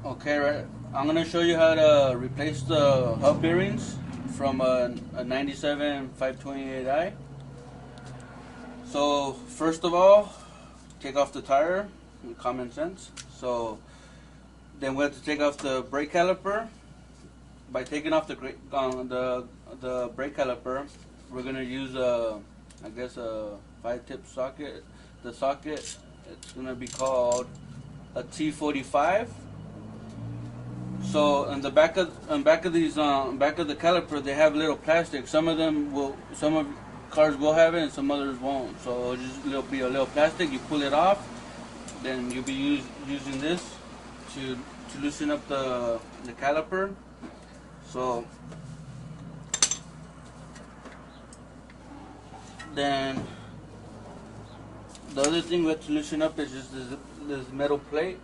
Okay, right. I'm gonna show you how to replace the hub bearings from a 97 528i. So first of all, take off the tire. Common sense. So then we have to take off the brake caliper. By taking off the brake caliper, we're gonna use a 5-tip socket. The socket, it's gonna be called a T45. So on the back of these back of the caliper, they have little plastic. Some of cars will have it, and some others won't. So it'll just be a little plastic. You pull it off, then you'll be using this to loosen up the caliper. So then the other thing we have to loosen up is just this metal plate.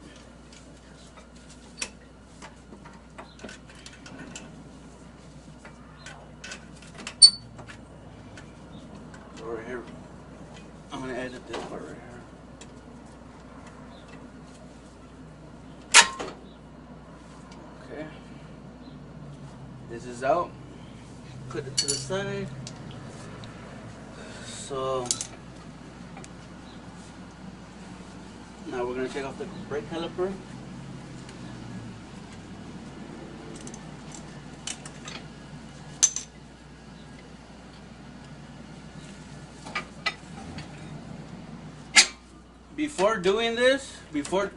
Right here, I'm gonna edit this part right here. Okay, this is out. Put it to the side. So now we're gonna take off the brake caliper. Before doing this,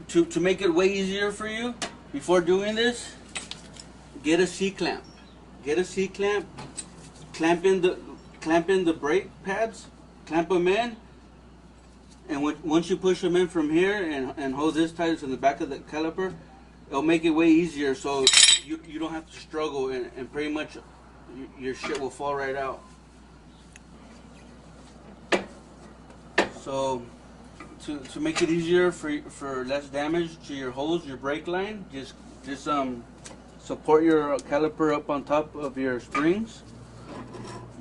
to make it way easier for you, before doing this, get a C-clamp. Get a C-clamp, clamp in the brake pads, clamp them in, and once you push them in from here and hold this tight to the back of the caliper, it'll make it way easier, so you don't have to struggle, and pretty much your shit will fall right out. So to make it easier for less damage to your hose, your brake line, just support your caliper up on top of your springs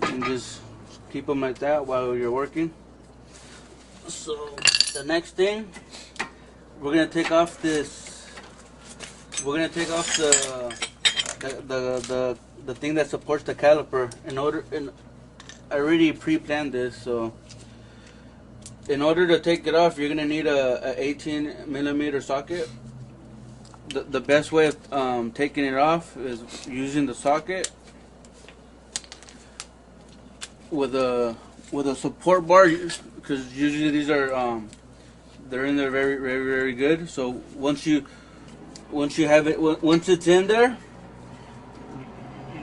and just keep them like that while you're working. So the next thing, we're gonna take off this. We're gonna take off the thing that supports the caliper. I already pre-planned this, so in order to take it off, you're gonna need a 18mm socket. The best way of taking it off is using the socket with a support bar, because usually these are they're in there very, very, very good. So once have it, once it's in there,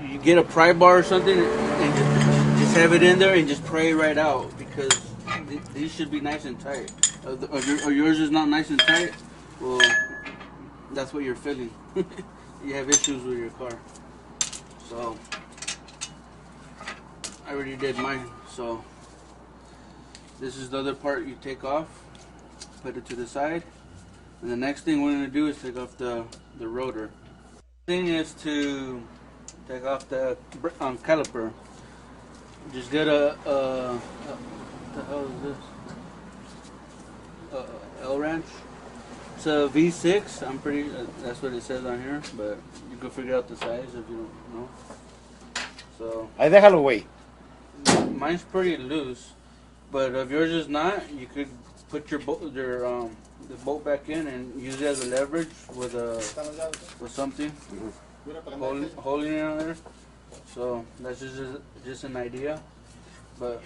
you get a pry bar or something and just have it in there and just pry it right out, because these should be nice and tight. Or yours is not nice and tight, well, that's what you're feeling. You have issues with your car. So I already did mine. So this is the other part you take off, put it to the side, and the next thing we're going to do is take off the rotor. The thing is to take off the caliper. Just get what the hell is this? L-wrench. It's a V6. I'm pretty. That's what it says on here, but you can figure out the size if you don't know. So. Ahí déjalo, güey. Mine's pretty loose, but if yours is not, you could put the bolt back in and use it as a leverage with something holding it on there. So that's just an idea, but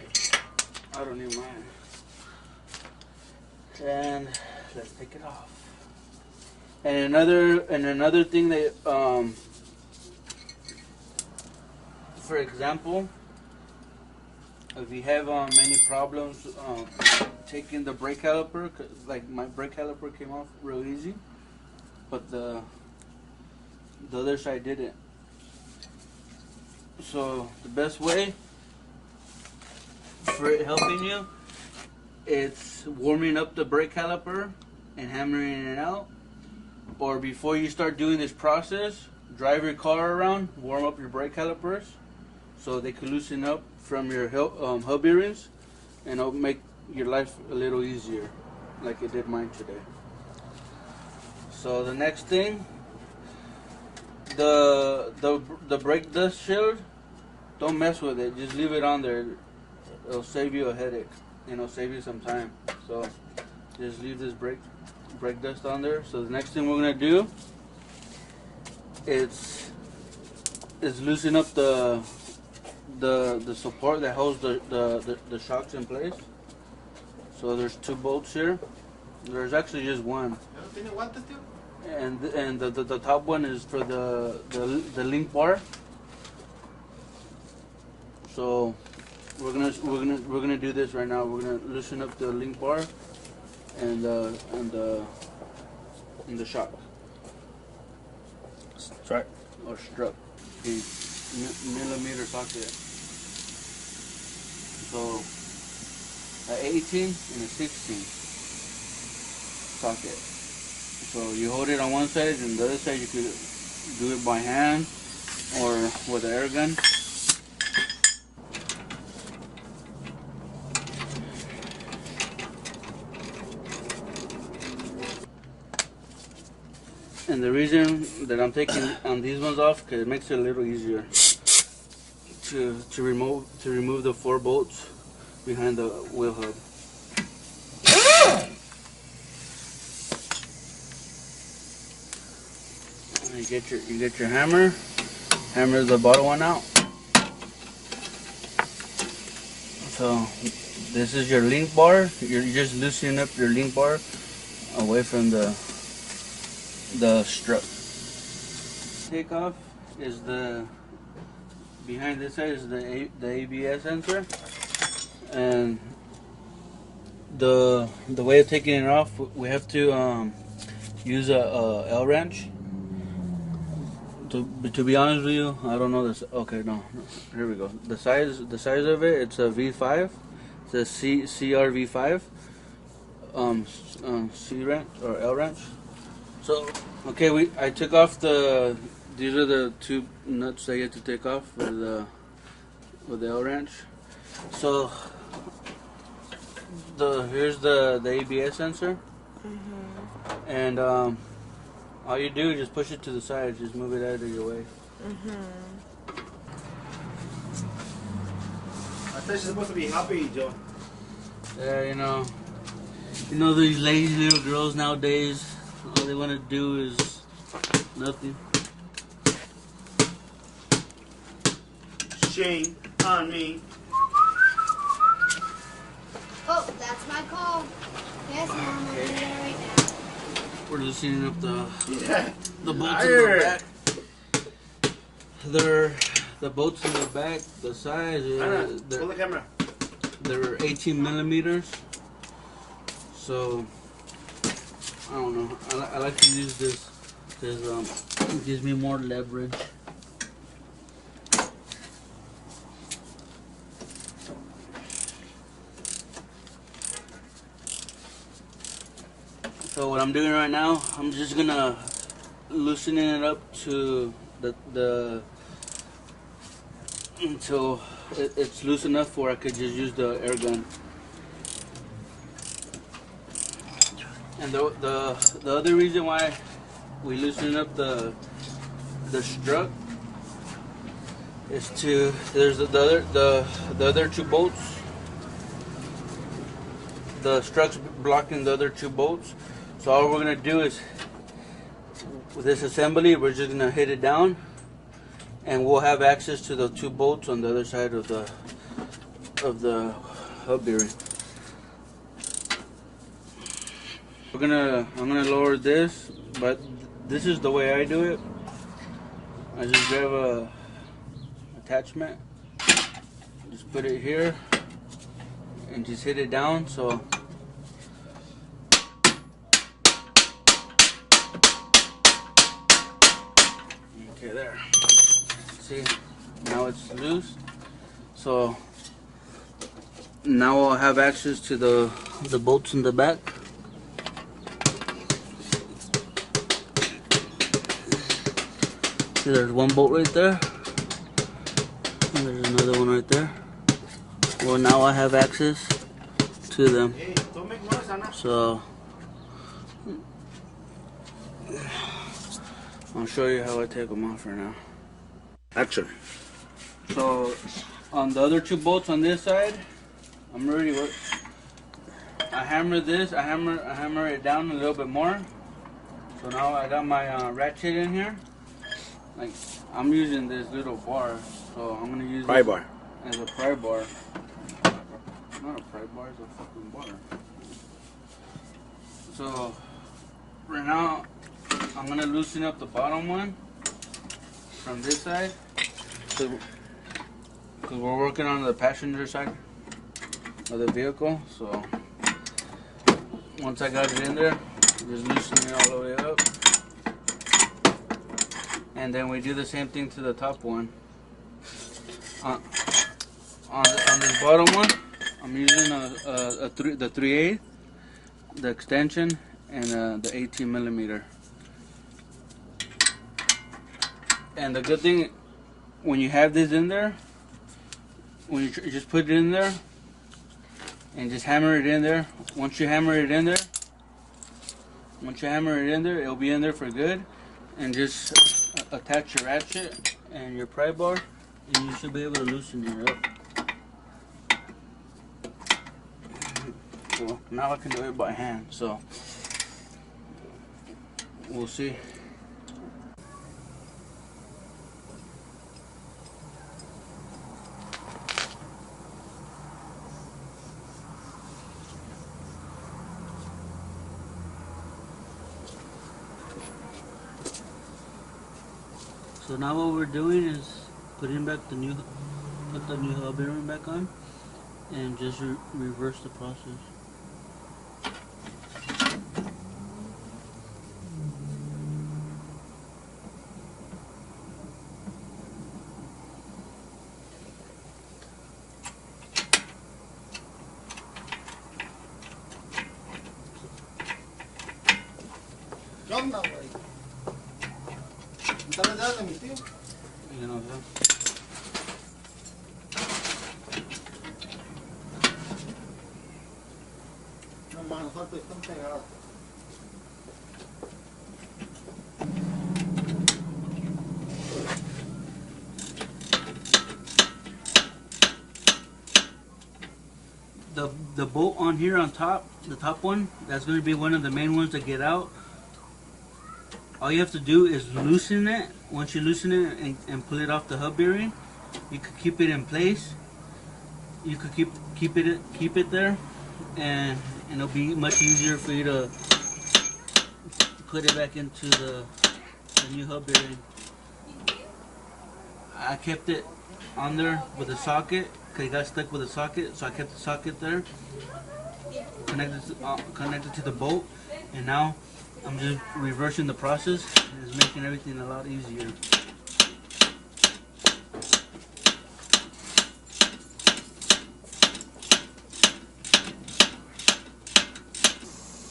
I don't need mine. And let's take it off. And another thing that, for example, if you have any problems taking the brake caliper, like my brake caliper came off real easy, but the other side didn't. So the best way for it helping you, it's warming up the brake caliper and hammering it out. Or before you start doing this process, drive your car around, warm up your brake calipers so they can loosen up from your hub bearings, and it'll make your life a little easier, like it did mine today. So the next thing, the brake dust shield, don't mess with it. Just leave it on there. It'll save you a headache. You know, save you some time. So just leave this brake dust on there. So the next thing we're gonna do is loosen up the support that holds the shocks in place. So there's 2 bolts here. There's actually just one. And the top one is for the link bar. So we're gonna do this right now. We're gonna loosen up the link bar and the shock. Strut or strut. Okay, millimeter socket. So an 18 and a 16 socket. So you hold it on one side, and the other side you could do it by hand or with an air gun. And the reason that I'm taking these ones off, because it makes it a little easier to remove the 4 bolts behind the wheel hub. You get your hammer the bottom one out. So this is your link bar. You're just loosening up your link bar away from the strut. Takeoff is behind this side is the ABS sensor, and the way of taking it off, we have to use a L wrench. To be honest with you, I don't know this. Okay, no, here we go. The size of it, it's a V5. It's a CRV5 C wrench or L wrench. So okay, I took off these are the 2 nuts I get to take off with the L wrench. So here's the ABS sensor, and all you do is just push it to the side, just move it out of your way. I thought you're supposed to be happy, Joe. Yeah, you know these lazy little girls nowadays, all they want to do is nothing. Shame on me. Oh, that's my call. Yes, Mom, I'll do that right now. We're loosening up the bolts Liar. in the back. The bolts in the back, the size Pull the camera. they're 18 millimeters. So I don't know. I like to use this because it gives me more leverage. So what I'm doing right now, I'm just gonna loosening it up to until it's loose enough where I could just use the air gun. And the other reason why we loosen up the strut is there's the other 2 bolts. The strut's blocking the other 2 bolts. So all we're gonna do is, with this assembly, we're just gonna hit it down, and we'll have access to the 2 bolts on the other side of the hub bearing. I'm gonna lower this, but this is the way I do it. I just grab a attachment, just put it here, and just hit it down. So okay, there. See, now it's loose. So now I'll have access to the bolts in the back. See, there's 1 bolt right there, and there's another one right there. Well, now I have access to them. Hey, don't make noise, Anna. So I'll show you how I take them off right now. Action. So on the other two bolts on this side, I'm ready. I hammer this. I hammer it down a little bit more. So now I got my ratchet in here. Like I'm using this little bar, so I'm gonna use Pry bar as a pry bar. Not a pry bar, it's a fucking bar. So right now I'm gonna loosen up the bottom one from this side, because we're working on the passenger side of the vehicle. So once I got it in there, just loosen it all the way up, and then we do the same thing to the top one. On this bottom one, I'm using the 3/8, the extension, and the 18 millimeter. And the good thing, when you have this in there, when you just put it in there and just hammer it in there. Once you hammer it in there, it'll be in there for good. And just attach your ratchet and your pry bar, and you should be able to loosen it up. So now I can do it by hand, so we'll see. So now what we're doing is putting back put the new hub bearing back on, and just reverse the process. ¿Qué onda, güey? ¿Estás detrás de mi tío? You know, No, mano, falta están pegados. the bolt on here on top, the top one, that's going to be one of the main ones to get out. All you have to do is loosen it. Once you loosen it and pull it off the hub bearing, you could keep it in place. You could keep it there, and it'll be much easier for you to put it back into the new hub bearing. I kept it on there with a socket because it got stuck with a socket, so I kept the socket there, connected to the bolt, and now I'm just reversing the process. It's making everything a lot easier.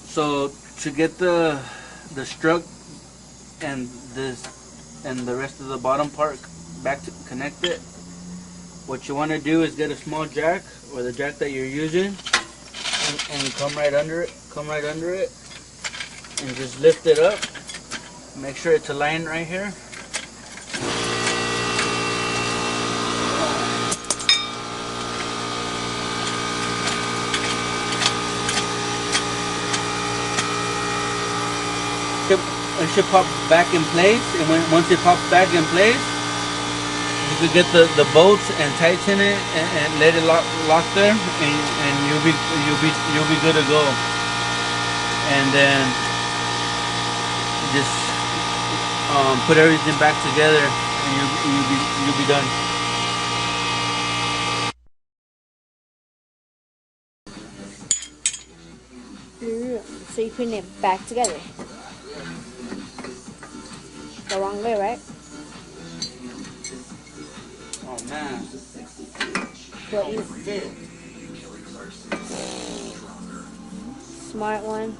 So to get the strut and the rest of the bottom part back to connect it, what you want to do is get a small jack, or the jack that you're using, and come right under it, and just lift it up. Make sure it's aligned right here. It should pop back in place, and once it pops back in place, you can get the bolts and tighten it and let it lock there, and you'll be good to go. And then just put everything back together, and you'll be done. So you're putting it back together. The wrong way, right? Oh man. What you... Smart one.